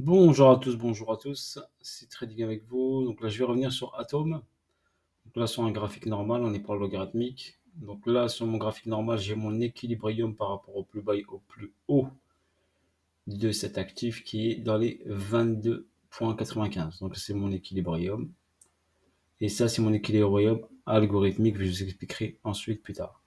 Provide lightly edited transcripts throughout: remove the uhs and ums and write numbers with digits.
Bonjour à tous, c'est Trading avec vous. Donc là, je vais revenir sur Atom. Donc là, sur un graphique normal, on n'est pas logarithmique. Donc là, sur mon graphique normal, j'ai mon équilibrium par rapport au plus bas et au plus haut de cet actif qui est dans les 22,95. Donc c'est mon équilibrium. Et ça, c'est mon équilibrium algorithmique. Je vous expliquerai ensuite plus tard.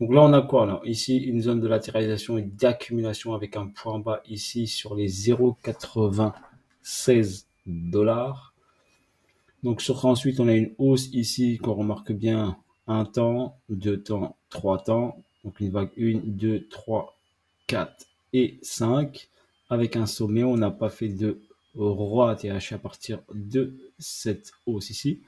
Donc là, on a quoi là? Ici, une zone de latéralisation et d'accumulation avec un point bas ici sur les 0,96 dollars. Donc sur ensuite, on a une hausse ici qu'on remarque bien, un temps, deux temps, trois temps. Donc une vague 1, 2, 3, 4 et 5. Avec un sommet, on n'a pas fait de roi TH à partir de cette hausse ici.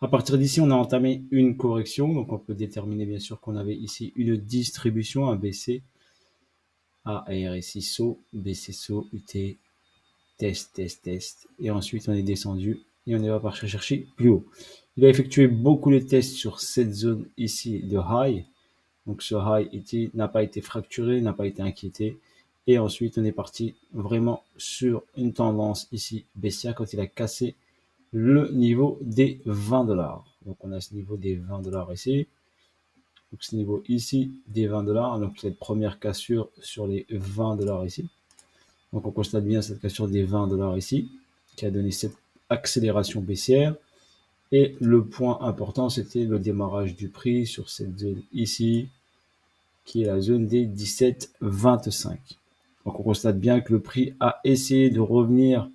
À partir d'ici, on a entamé une correction. Donc on peut déterminer bien sûr qu'on avait ici une distribution, un BC, A, RSI, SO, BC, SO, UT, test, test, test. Et ensuite, on est descendu et on est parti chercher plus haut. Il a effectué beaucoup de tests sur cette zone ici de high. Donc ce high ici n'a pas été fracturé, n'a pas été inquiété. Et ensuite, on est parti vraiment sur une tendance ici baissière quand il a cassé le niveau des 20 dollars. Donc on a ce niveau des 20 dollars ici. Donc ce niveau ici des 20 dollars. Donc cette première cassure sur les 20 dollars ici. Donc on constate bien cette cassure des 20 dollars ici, qui a donné cette accélération baissière. Et le point important, c'était le démarrage du prix sur cette zone ici, qui est la zone des 17,25. Donc on constate bien que le prix a essayé de revenir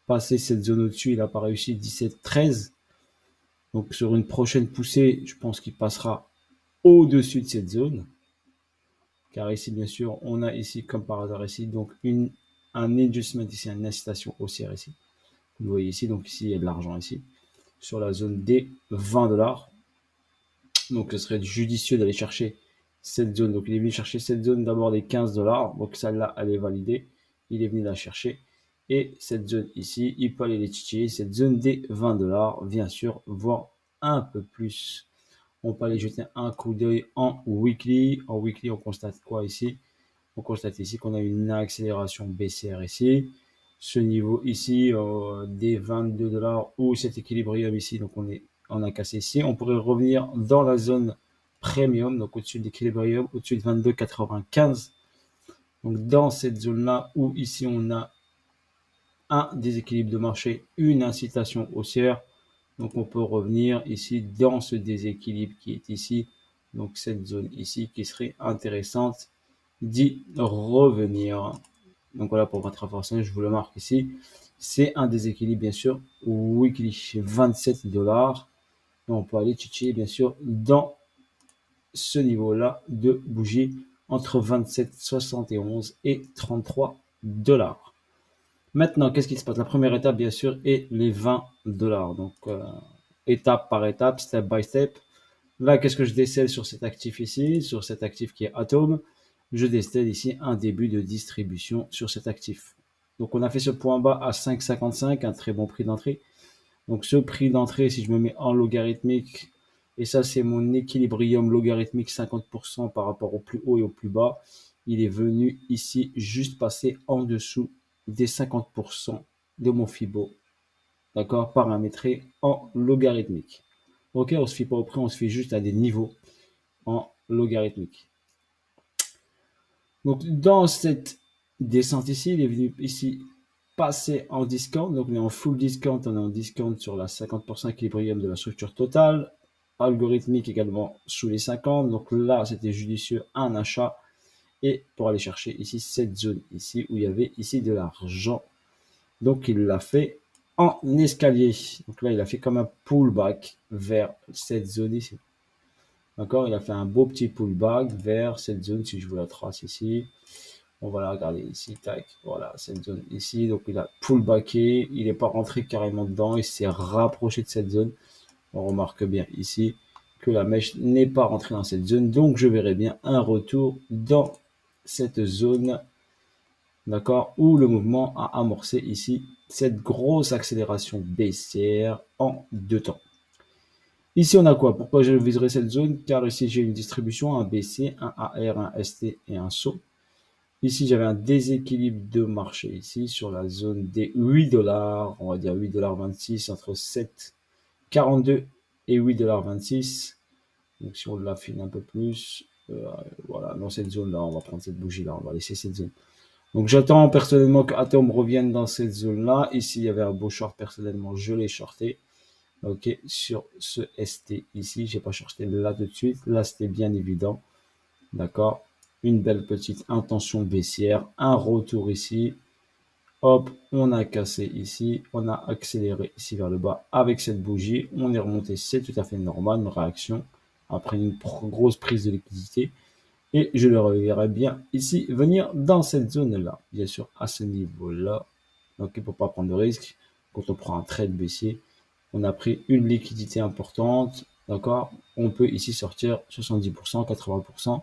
passer cette zone au-dessus. Il n'a pas réussi 17,13. Donc sur une prochaine poussée, je pense qu'il passera au-dessus de cette zone. Car ici, bien sûr, on a ici, comme par hasard ici, donc un adjustment ici, une incitation haussière ici. Vous voyez ici, donc ici, il y a de l'argent ici, sur la zone des 20 dollars. Donc, ce serait judicieux d'aller chercher cette zone. Donc, il est venu chercher cette zone d'abord des 15 dollars. Donc, celle-là, elle est validée. Il est venu la chercher. Et cette zone ici, il peut aller les titiller. Cette zone des 20 dollars, bien sûr, voire un peu plus. On peut aller jeter un coup d'œil en weekly. En weekly, on constate quoi ici? On constate ici qu'on a une accélération baissière ici. Ce niveau ici des 22 dollars ou cet équilibrium ici, donc on a cassé ici. On pourrait revenir dans la zone premium, donc au-dessus de l'équilibrium, au-dessus de 22,95. Donc dans cette zone-là où ici on a un déséquilibre de marché, une incitation haussière. Donc on peut revenir ici dans ce déséquilibre qui est ici. Donc cette zone ici qui serait intéressante d'y revenir. Donc voilà pour votre information, je vous le marque ici. C'est un déséquilibre bien sûr weekly chez 27 dollars. On peut aller titiller bien sûr dans ce niveau-là de bougie entre 27,71 et 33 dollars. Maintenant, qu'est-ce qui se passe? La première étape, bien sûr, est les 20 dollars. Donc, étape par étape, step by step. Là, qu'est-ce que je décèle sur cet actif ici, sur cet actif qui est Atom? Je décèle ici un début de distribution sur cet actif. Donc, on a fait ce point bas à 5,55, un très bon prix d'entrée. Donc, ce prix d'entrée, si je me mets en logarithmique, et ça, c'est mon équilibrium logarithmique 50% par rapport au plus haut et au plus bas, il est venu ici juste passer en dessous des 50% de mon Fibo, d'accord, paramétré en logarithmique. Ok, on se fie pas au prix, on se fie juste à des niveaux en logarithmique. Donc, dans cette descente ici, il est venu ici passer en discount. Donc, on est en full discount, on est en discount sur la 50% équilibrium de la structure totale. Algorithmique également sous les 50. Donc là, c'était judicieux, un achat. Et pour aller chercher ici cette zone ici où il y avait ici de l'argent. Donc, il l'a fait en escalier. Donc là, il a fait comme un pullback vers cette zone ici. D'accord? Il a fait un beau petit pullback vers cette zone, si je vous la trace ici. On va la regarder ici, tac, voilà, cette zone ici. Donc il a pullbacké, il n'est pas rentré carrément dedans, il s'est rapproché de cette zone. On remarque bien ici que la mèche n'est pas rentrée dans cette zone, donc je verrai bien un retour dans cette zone, d'accord, où le mouvement a amorcé ici cette grosse accélération baissière en deux temps. Ici, on a quoi? Pourquoi je viserai cette zone? Car ici, j'ai une distribution, un BC, un AR, un ST et un SO. Ici, j'avais un déséquilibre de marché ici sur la zone des 8 dollars. On va dire 8,26 $ entre 7,42 et 8,26 $. Donc, si on l'affine un peu plus, voilà, dans cette zone-là, on va prendre cette bougie-là, on va laisser cette zone. Donc, j'attends personnellement qu'Atom revienne dans cette zone-là. Ici, il y avait un beau short, personnellement, je l'ai shorté. Ok, sur ce ST ici, j'ai pas shorté là tout de suite. Là, c'était bien évident. D'accord. Une belle petite intention baissière, un retour ici. Hop, on a cassé ici, on a accéléré ici vers le bas avec cette bougie. On est remonté, c'est tout à fait normal, une réaction après une grosse prise de liquidité. Et je le reverrai bien ici venir dans cette zone-là, bien sûr, à ce niveau-là. Donc, il ne faut pas prendre de risque. Quand on prend un trade baissier, on a pris une liquidité importante. D'accord. On peut ici sortir 70%, 80%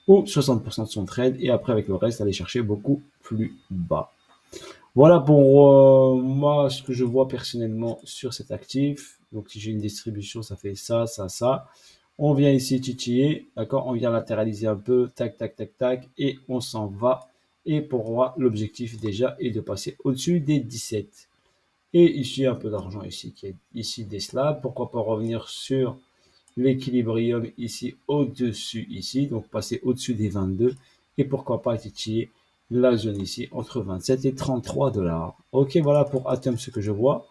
ou 60% de son trade et après, avec le reste, aller chercher beaucoup plus bas. Voilà pour moi ce que je vois personnellement sur cet actif. Donc si j'ai une distribution, ça fait ça, ça, ça. On vient ici titiller, d'accord? On vient latéraliser un peu, tac, tac, tac, tac, et on s'en va. Et pour moi, l'objectif déjà est de passer au-dessus des 17. Et ici, un peu d'argent ici, qui est ici des slabs. Pourquoi pas revenir sur l'équilibrium ici au-dessus ici, donc passer au-dessus des 22. Et pourquoi pas titiller la zone ici entre 27 et 33 dollars. Ok, voilà pour Atom ce que je vois.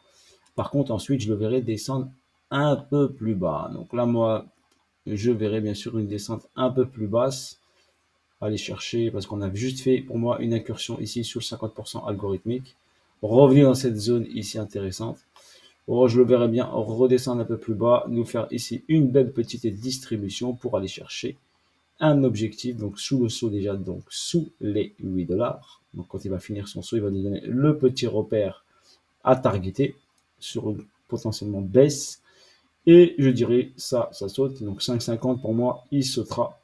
Par contre, ensuite, je le verrai descendre un peu plus bas. Donc là, moi, je verrai bien sûr une descente un peu plus basse. Aller chercher, parce qu'on a juste fait pour moi une incursion ici sur le 50% algorithmique. Revenir dans cette zone ici intéressante. Oh, je le verrai bien redescendre un peu plus bas, nous faire ici une belle petite distribution pour aller chercher un objectif, donc sous le saut déjà, donc sous les 8 dollars. Donc quand il va finir son saut, il va nous donner le petit repère à targeter sur une potentiellement baisse. Et je dirais ça, ça saute. Donc 5,50 pour moi, il sautera.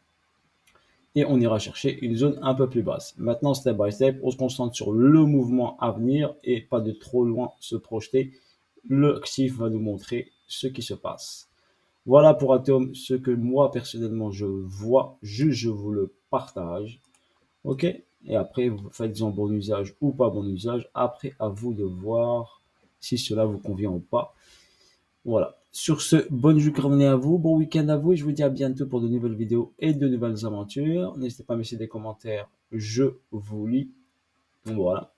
Et on ira chercher une zone un peu plus basse. Maintenant, step by step, on se concentre sur le mouvement à venir et pas de trop loin se projeter. Le actif va nous montrer ce qui se passe. Voilà pour Atom, ce que moi personnellement je vois, juste je vous le partage. Ok. Et après, vous faites-en bon usage ou pas bon usage. Après, à vous de voir si cela vous convient ou pas. Voilà. Sur ce, bonne journée à vous, bon week-end à vous et je vous dis à bientôt pour de nouvelles vidéos et de nouvelles aventures. N'hésitez pas à me laisser des commentaires, je vous lis. Voilà.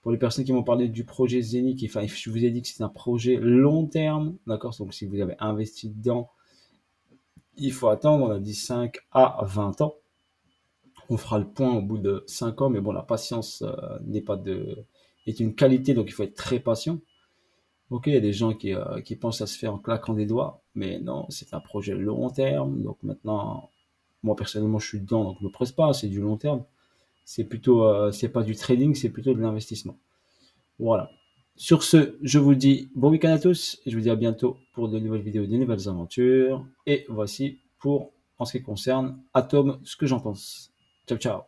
Pour les personnes qui m'ont parlé du projet Zénith, enfin, je vous ai dit que c'est un projet long terme, d'accord? Donc, si vous avez investi dedans, il faut attendre, on a dit 5 à 20 ans. On fera le point au bout de 5 ans, mais bon, la patience est une qualité, donc il faut être très patient. Ok, il y a des gens qui pensent à se faire en claquant des doigts, mais non, c'est un projet long terme. Donc maintenant, moi personnellement, je suis dedans, donc ne me presse pas, c'est du long terme. C'est plutôt, c'est pas du trading, c'est plutôt de l'investissement. Voilà. Sur ce, je vous dis bon week-end à tous et je vous dis à bientôt pour de nouvelles vidéos, de nouvelles aventures. Et voici pour, en ce qui concerne Atom, ce que j'en pense. Ciao, ciao.